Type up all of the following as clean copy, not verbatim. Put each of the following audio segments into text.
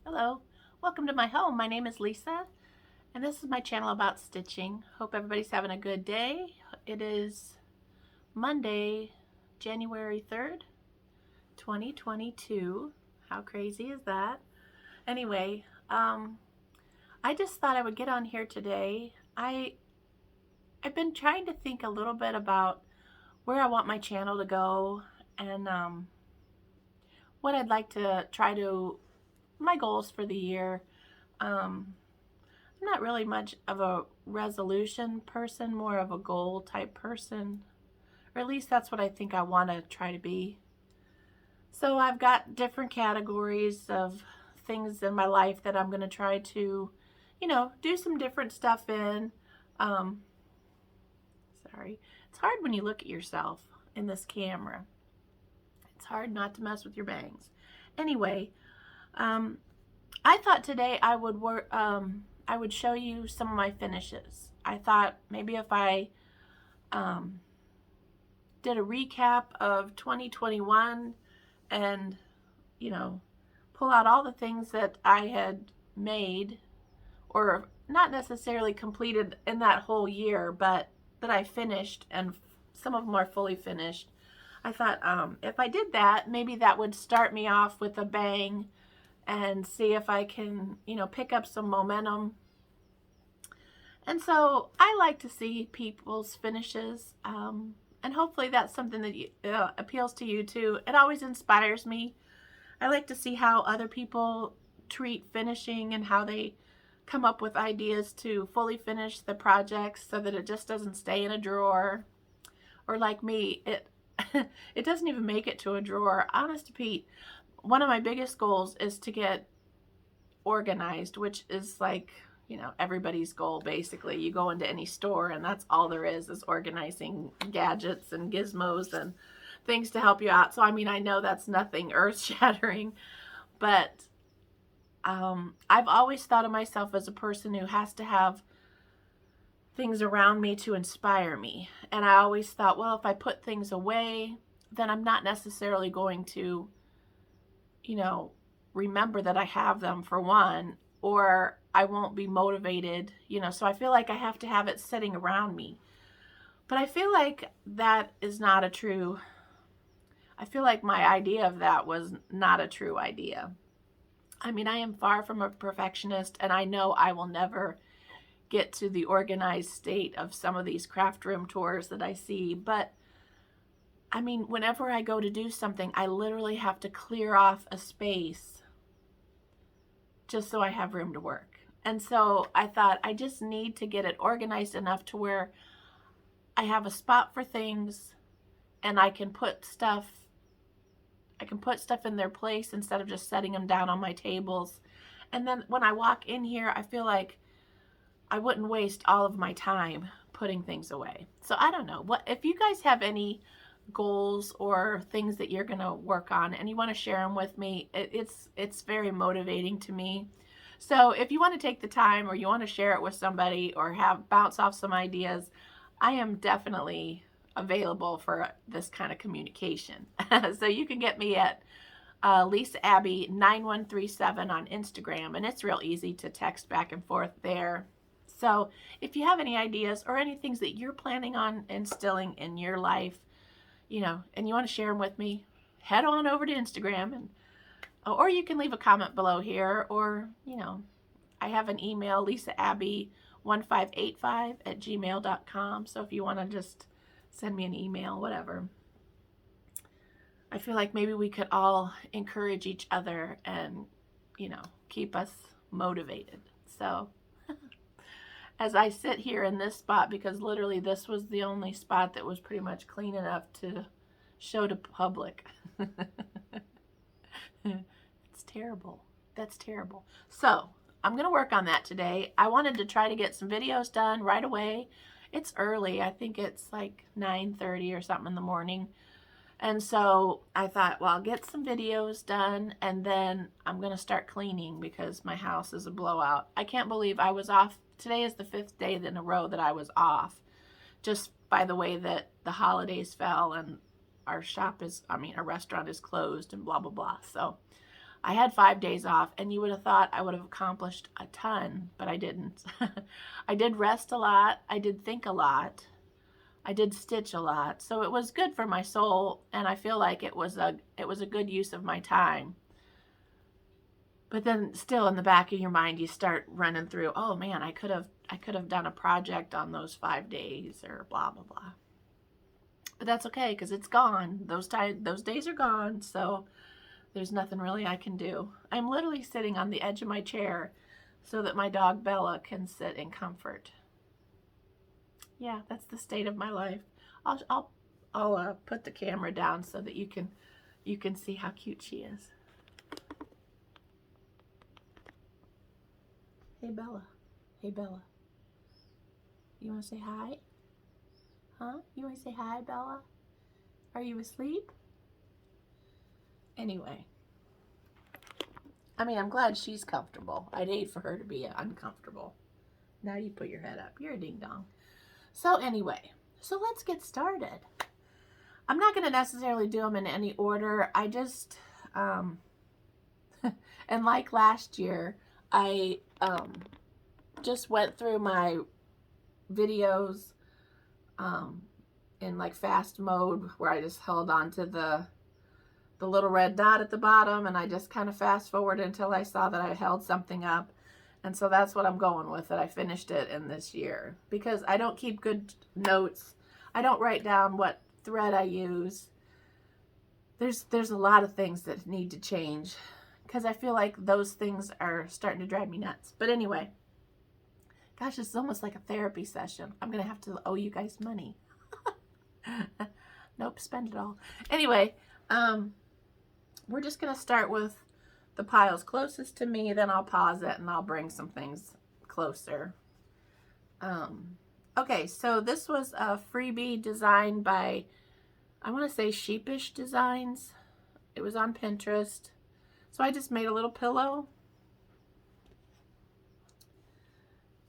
Hello, welcome to my home. My name is Lisa, and this is my channel about stitching. Hope everybody's having a good day. It is Monday, January 3rd, 2022. How crazy is that? Anyway, I just thought I would get on here today. I've been trying to think a little bit about where I want my channel to go and what I'd like to try to, my goals for the year. I'm not really much of a resolution person, more of a goal type person, or at least that's what I think I want to try to be. So I've got different categories of things in my life that I'm going to try to, do some different stuff in. Um, Sorry. It's hard when you look at yourself in this camera. It's hard not to mess with your bangs. Anyway, I thought today I would show you some of my finishes. I thought maybe if I did a recap of 2021 and, pull out all the things that I had made, or not necessarily completed in that whole year, but that I finished, and some of them are fully finished. I thought if I did that, maybe that would start me off with a bang and see if I can, pick up some momentum. And so I like to see people's finishes, and hopefully that's something that appeals to you too. It always inspires me. I like to see how other people treat finishing and how they come up with ideas to fully finish the projects so that it just doesn't stay in a drawer. Or like me, it doesn't even make it to a drawer. Honest to Pete, one of my biggest goals is to get organized, which is like, everybody's goal basically. You go into any store and that's all there is organizing gadgets and gizmos and things to help you out. So I mean, I know that's nothing earth-shattering, but I've always thought of myself as a person who has to have things around me to inspire me. And I always thought, well, if I put things away, then I'm not necessarily going to, remember that I have them, for one, or I won't be motivated, so I feel like I have to have it sitting around me. But I feel like that is not a true, I feel like my idea of that was not a true idea. I mean, I am far from a perfectionist, and I know I will never get to the organized state of some of these craft room tours that I see, but I mean, whenever I go to do something, I literally have to clear off a space just so I have room to work. And so I thought I just need to get it organized enough to where I have a spot for things and I can put stuff in their place instead of just setting them down on my tables. And then when I walk in here, I feel like I wouldn't waste all of my time putting things away. So I don't know. What if you guys have any goals or things that you're going to work on and you want to share them with me? It's very motivating to me. So if you want to take the time, or you want to share it with somebody, or bounce off some ideas, I am definitely available for this kind of communication. So you can get me at Lisa Abby 9137 on Instagram, and it's real easy to text back and forth there. So if you have any ideas or any things that you're planning on instilling in your life, and you want to share them with me, head on over to Instagram, or you can leave a comment below here, or, I have an email, lisaabby1585@gmail.com. So if you want to just send me an email, whatever. I feel like maybe we could all encourage each other and, keep us motivated. So as I sit here in this spot, because literally this was the only spot that was pretty much clean enough to show to public. It's terrible. That's terrible. So I'm going to work on that today. I wanted to try to get some videos done right away. It's early. I think it's like 9:30 or something in the morning. And so I thought, well, I'll get some videos done, and then I'm going to start cleaning because my house is a blowout. I can't believe I was off. Today is the 5th day in a row that I was off, just by the way that the holidays fell and our restaurant is closed and blah, blah, blah. So I had 5 days off, and you would have thought I would have accomplished a ton, but I didn't. I did rest a lot. I did think a lot. I did stitch a lot. So it was good for my soul, and I feel like it was a good use of my time. But then still in the back of your mind, you start running through, oh man, I could have done a project on those 5 days or blah, blah, blah. But that's okay, because it's gone. Those days are gone, so there's nothing really I can do. I'm literally sitting on the edge of my chair so that my dog Bella can sit in comfort. Yeah, that's the state of my life. I'll put the camera down so that you can see how cute she is. Hey Bella. Hey Bella. You want to say hi? Huh? You want to say hi, Bella? Are you asleep? Anyway. I mean, I'm glad she's comfortable. I'd hate for her to be uncomfortable. Now you put your head up. You're a ding-dong. So anyway, so let's get started. I'm not going to necessarily do them in any order. I just, and like last year, I just went through my videos in like fast mode, where I just held on to the little red dot at the bottom, and I just kind of fast forward until I saw that I held something up. And so that's what I'm going with, that I finished it in this year, because I don't keep good notes. I don't write down what thread I use. There's a lot of things that need to change, because I feel like those things are starting to drive me nuts. But anyway, gosh, it's almost like a therapy session. I'm going to have to owe you guys money. Nope, spend it all. Anyway, we're just going to start with the piles closest to me, then I'll pause it and I'll bring some things closer. Okay, so this was a freebie designed by, I want to say Sheepish Designs. It was on Pinterest. So I just made a little pillow.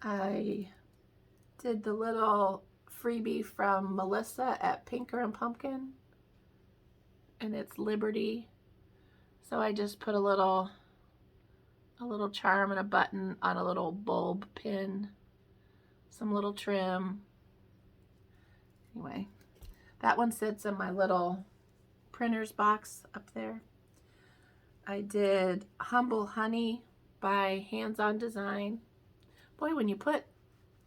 I did the little freebie from Melissa at Pinker and Pumpkin, and it's Liberty. So I just put a little charm and a button on a little bulb pin, some little trim. Anyway, that one sits in my little printer's box up there. I did Humble Honey by Hands On Design. Boy, when you put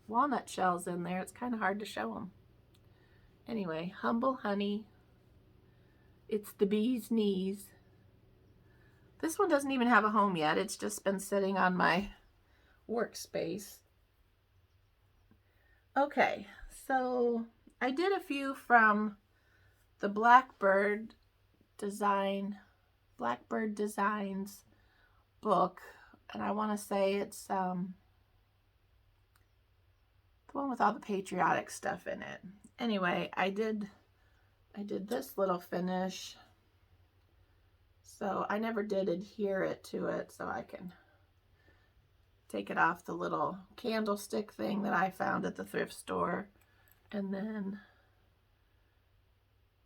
walnut shells in there, it's kind of hard to show them. Anyway, Humble Honey. It's the bee's knees. This one doesn't even have a home yet. It's just been sitting on my workspace. Okay, so I did a few from the Blackbird Designs book, and I want to say it's the one with all the patriotic stuff in it. Anyway, I did this little finish. So I never did adhere it to it, so I can take it off the little candlestick thing that I found at the thrift store. And then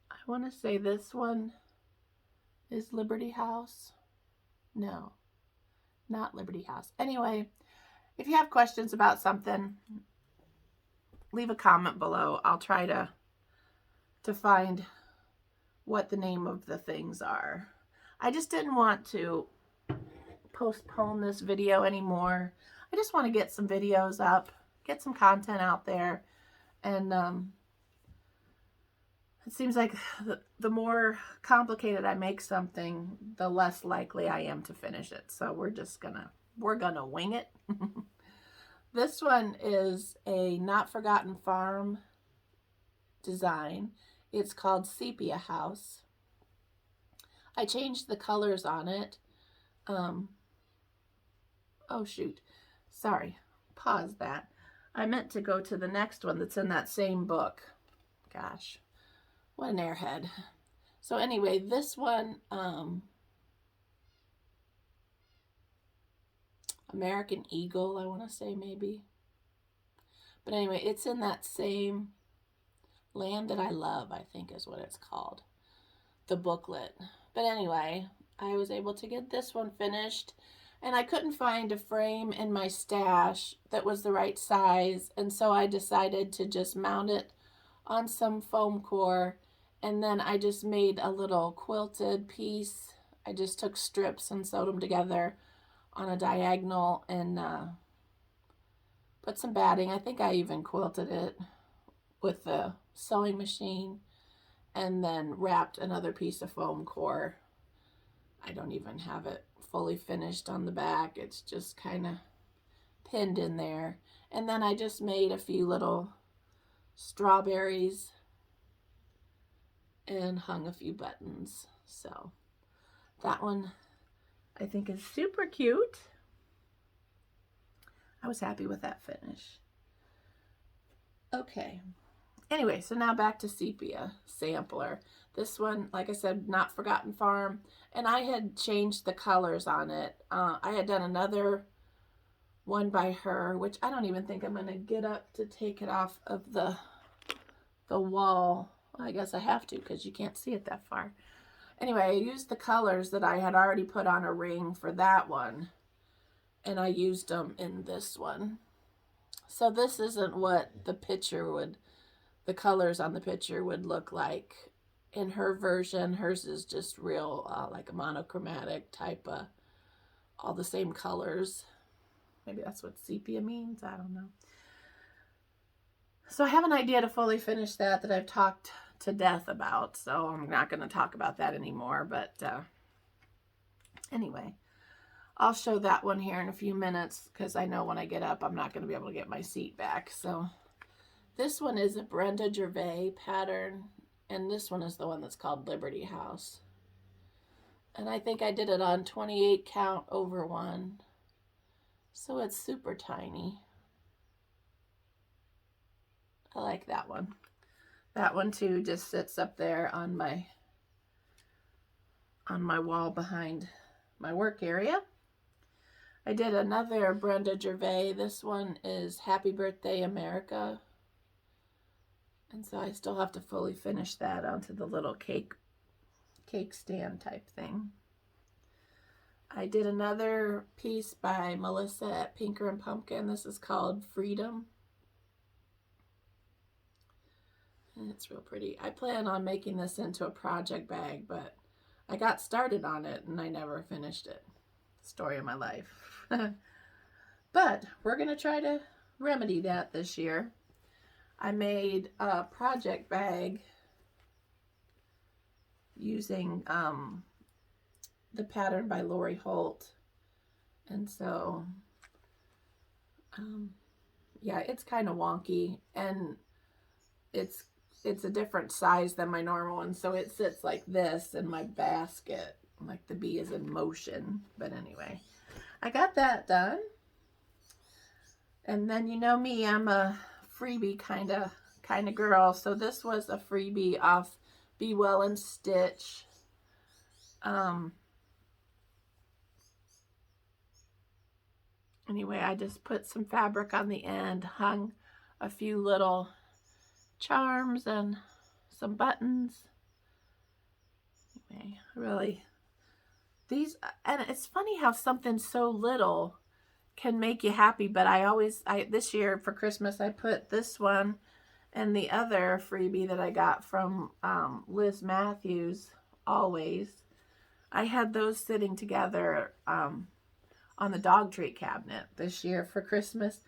I want to say this one is Liberty House. No, not Liberty House. Anyway, if you have questions about something, leave a comment below. I'll try to find what the name of the things are. I just didn't want to postpone this video anymore. I just want to get some videos up, get some content out there, and it seems like the more complicated I make something, the less likely I am to finish it. So we're gonna wing it. This one is a Not Forgotten Farm design. It's called Sepia House. I changed the colors on it. Oh shoot, sorry, pause that. I meant to go to the next one that's in that same book. Gosh, what an airhead. So anyway, this one, American Eagle, I want to say maybe. But anyway, it's in that same Land That I Love, I think is what it's called. The booklet. But anyway, I was able to get this one finished, and I couldn't find a frame in my stash that was the right size, and so I decided to just mount it on some foam core, and then I just made a little quilted piece. I just took strips and sewed them together on a diagonal and put some batting. I think I even quilted it with the sewing machine and then wrapped another piece of foam core. I don't even have it fully finished on the back. It's just kind of pinned in there. And then I just made a few little strawberries and hung a few buttons. So that one I think is super cute. I was happy with that finish. Okay. Anyway, so now back to Sepia Sampler. This one, like I said, Not Forgotten Farm. And I had changed the colors on it. I had done another one by her, which I don't even think I'm going to get up to take it off of the wall. Well, I guess I have to because you can't see it that far. Anyway, I used the colors that I had already put on a ring for that one, and I used them in this one. So this isn't what the colors on the picture would look like in her version. Hers is just real like a monochromatic type of all the same colors. Maybe that's what sepia means. I don't know. So I have an idea to fully finish that I've talked to death about, so I'm not going to talk about that anymore. But anyway, I'll show that one here in a few minutes because I know when I get up I'm not going to be able to get my seat back. So this one is a Brenda Gervais pattern, and this one is the one that's called Liberty House. And I think I did it on 28 count over 1. So it's super tiny. I like that one. That one too just sits up there on my wall behind my work area. I did another Brenda Gervais. This one is Happy Birthday America. And so I still have to fully finish that onto the little cake stand type thing. I did another piece by Melissa at Pinker and Pumpkin. This is called Freedom. And it's real pretty. I plan on making this into a project bag, but I got started on it and I never finished it. Story of my life. But we're going to try to remedy that this year. I made a project bag using the pattern by Lori Holt. And so, yeah, it's kind of wonky, and it's a different size than my normal one. So it sits like this in my basket, like the bee is in motion. But anyway, I got that done. And then you know me, I'm a freebie kind of girl. So this was a freebie off Be Well and Stitch. Anyway, I just put some fabric on the end, hung a few little charms and some buttons. Anyway, really, these, and it's funny how something so little can make you happy. But this year for Christmas, I put this one and the other freebie that I got from Liz Matthews, Always. I had those sitting together on the dog treat cabinet this year for Christmas.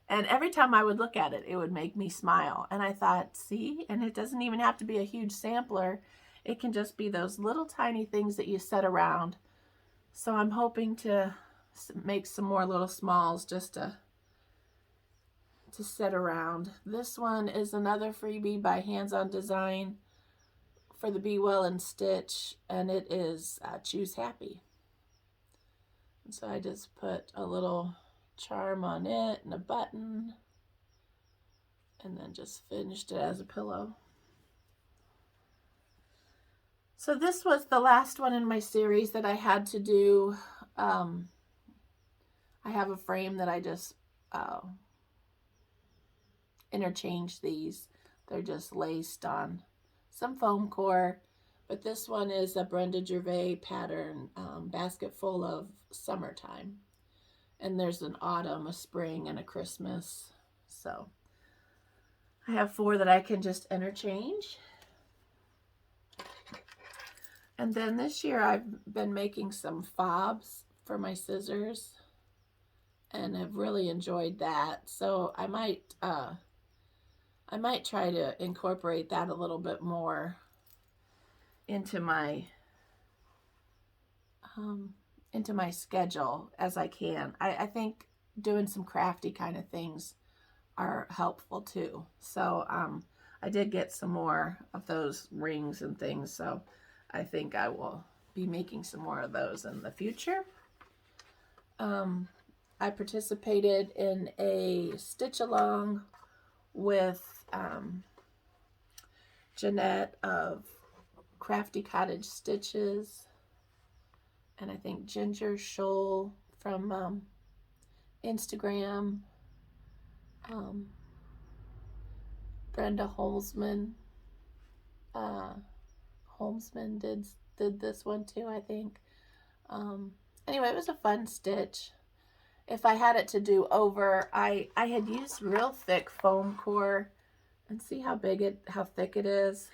And every time I would look at it, it would make me smile. And I thought, see, and it doesn't even have to be a huge sampler. It can just be those little tiny things that you set around. So I'm hoping to make some more little smalls just to set around. This one is another freebie by Hands On Design for the Be Well and Stitch, and it is Choose Happy. And so I just put a little charm on it and a button, and then just finished it as a pillow. So this was the last one in my series that I had to do. I have a frame that I just interchanged these. They're just laced on some foam core, But this one is a Brenda Gervais pattern, basket full of summertime. And there's an autumn, a spring, and a Christmas. So I have 4 that I can just interchange. And then this year I've been making some fobs for my scissors and have really enjoyed that. So I might try to incorporate that a little bit more into my schedule as I can. I think doing some crafty kind of things are helpful too. So I did get some more of those rings and things, so I think I will be making some more of those in the future. I participated in a stitch along with Jeanette of Crafty Cottage Stitches, and I think Ginger Shoal from Instagram, Brenda Holzman did this one too, I think. Anyway, it was a fun stitch. If I had it to do over, I had used real thick foam core, and see how thick it is.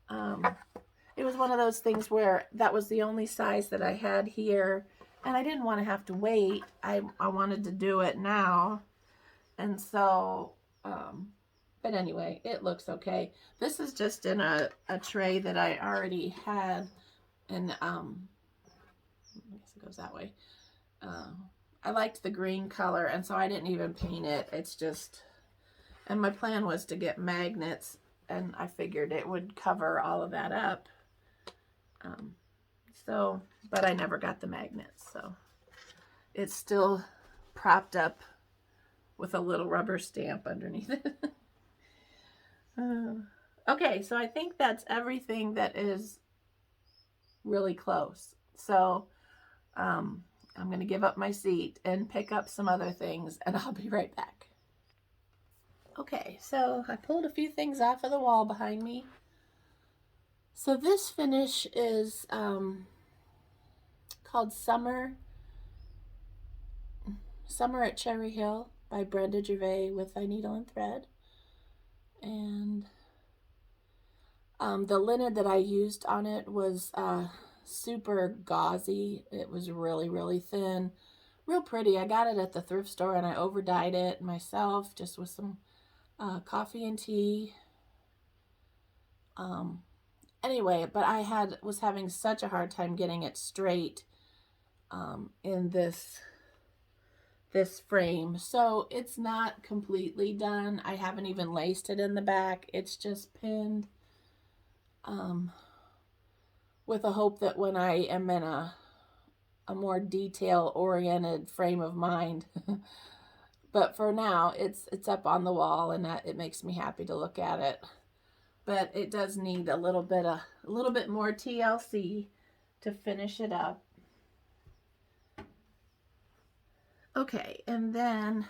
It was one of those things where that was the only size that I had here, and I didn't want to have to wait. I wanted to do it now, and so but anyway, it looks okay. This is just in a tray that I already had, and I guess it goes that way. I liked the green color, and so I didn't even paint it. It's just, and my plan was to get magnets, and I figured it would cover all of that up. But I never got the magnets, so it's still propped up with a little rubber stamp underneath it. Okay, so I think that's everything that is really close. So I'm going to give up my seat and pick up some other things, and I'll be right back. Okay, so I pulled a few things off of the wall behind me. So this finish is called Summer at Cherry Hill by Brenda Gervais with a needle and thread. And the linen that I used on it was super gauzy. It was really, really thin, real pretty. I got it at the thrift store, and I over dyed it myself just with some coffee and tea. Anyway, but I was having such a hard time getting it straight in this frame. So it's not completely done. I haven't even laced it in the back. It's just pinned with a hope that when I am in a more detail-oriented frame of mind. But for now, it's up on the wall, and it makes me happy to look at it. But it does need a little bit more TLC to finish it up. Okay, and then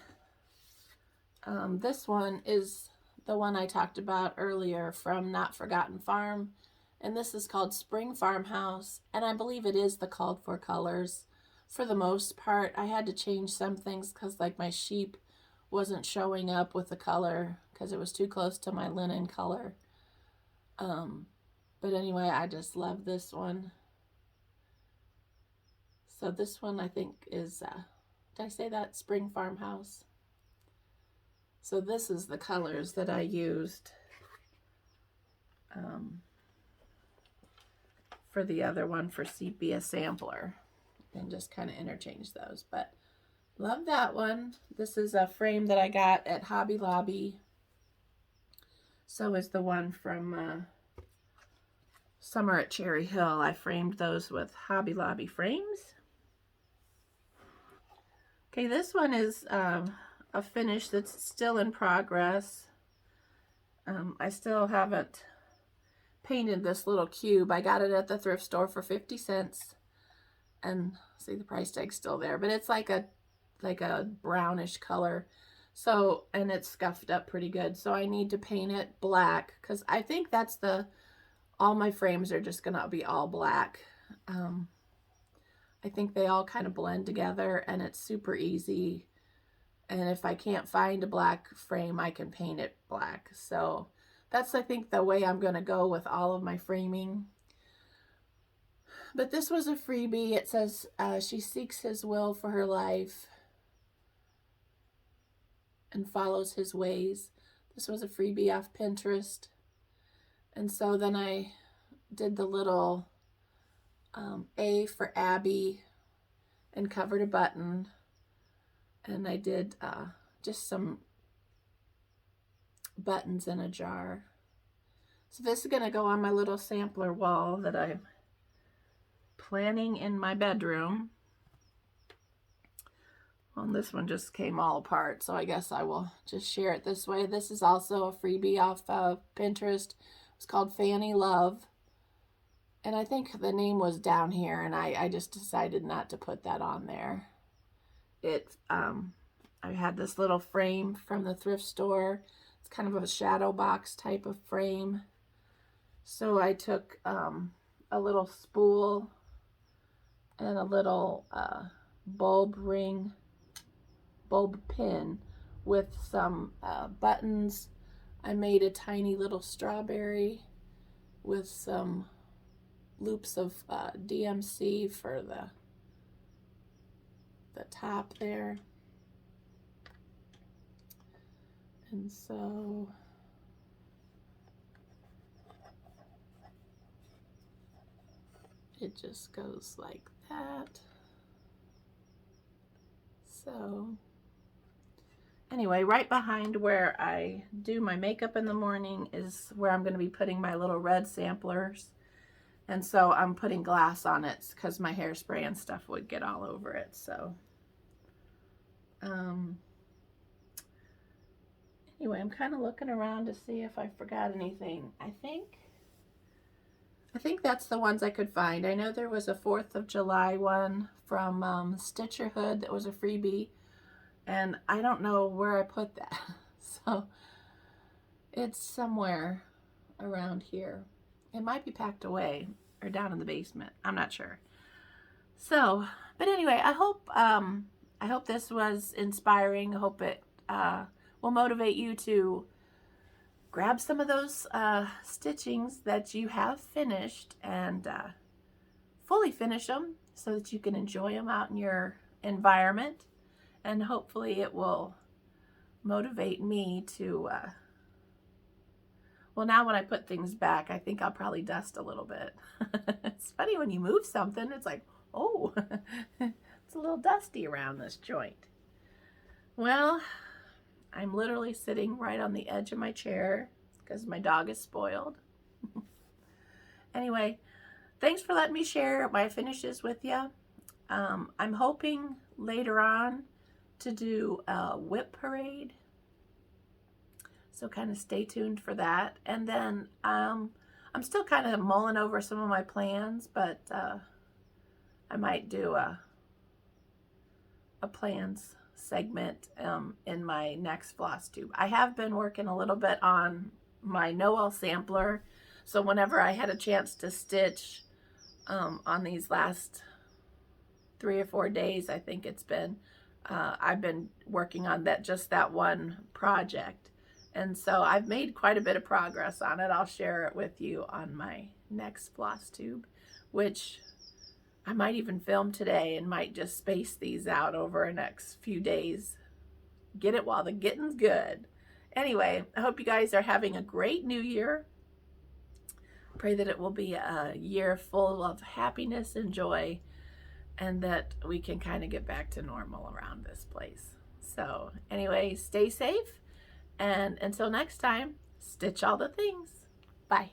this one is the one I talked about earlier from Not Forgotten Farm, and this is called Spring Farmhouse, and I believe it is the called for colors for the most part. I had to change some things because like my sheep wasn't showing up with the color because it was too close to my linen color. But anyway, I just love this one. So this one I think is, did I say that? Spring Farmhouse. So this is the colors that I used for the other one for Sepia Sampler, and just kind of interchange those. But love that one. This is a frame that I got at Hobby Lobby. So is the one from Summer at Cherry Hill. I framed those with Hobby Lobby frames. Okay, this one is a finish that's still in progress. I still haven't painted this little cube. I got it at the thrift store for 50 cents. And see, the price tag's still there, but it's like a brownish color. So, and it's scuffed up pretty good. So I need to paint it black because I think that's the all my frames are just gonna be all black. I think they all kind of blend together and it's super easy. And if I can't find a black frame, I can paint it black. So that's, I think, the way I'm gonna go with all of my framing. But this was a freebie. It says, she seeks his will for her life and follows his ways. This was a freebie off Pinterest. And so then I did the little A for Abby and covered a button. And I did just some buttons in a jar. So this is going to go on my little sampler wall that I'm planning in my bedroom. Well, this one just came all apart, so I guess I will just share it this way. This is also a freebie off of Pinterest. It's called Fanny Love. And I think the name was down here, and I just decided not to put that on there. I had this little frame from the thrift store. It's kind of a shadow box type of frame. So I took a little spool and a little bulb pin with some buttons. I made a tiny little strawberry with some loops of DMC for the top there. And so it just goes like that. So anyway, right behind where I do my makeup in the morning is where I'm going to be putting my little red samplers. And so I'm putting glass on it because my hairspray and stuff would get all over it. So anyway, I'm kind of looking around to see if I forgot anything. I think that's the ones I could find. I know there was a 4th of July one from Stitcherhood that was a freebie, and I don't know where I put that. So it's somewhere around here. It might be packed away or down in the basement. I'm not sure. So, but anyway, I hope this was inspiring. I hope it will motivate you to grab some of those stitchings that you have finished and fully finish them so that you can enjoy them out in your environment. And hopefully it will motivate me to, well, now when I put things back, I think I'll probably dust a little bit. It's funny when you move something, it's like, oh, it's a little dusty around this joint. Well, I'm literally sitting right on the edge of my chair because my dog is spoiled. Anyway, thanks for letting me share my finishes with you. I'm hoping later on to do a whip parade. So kind of stay tuned for that. And then I'm still kind of mulling over some of my plans, but I might do a plans segment in my next floss tube. I have been working a little bit on my Noel sampler, so whenever I had a chance to stitch on these last 3 or 4 days, I think it's been, I've been working on just that one project, and so I've made quite a bit of progress on it. I'll share it with you on my next floss tube, which I might even film today and might just space these out over the next few days. Get it while the getting's good. Anyway, I hope you guys are having a great new year. Pray that it will be a year full of happiness and joy, and that we can kind of get back to normal around this place. So anyway, stay safe, and until next time, stitch all the things. Bye.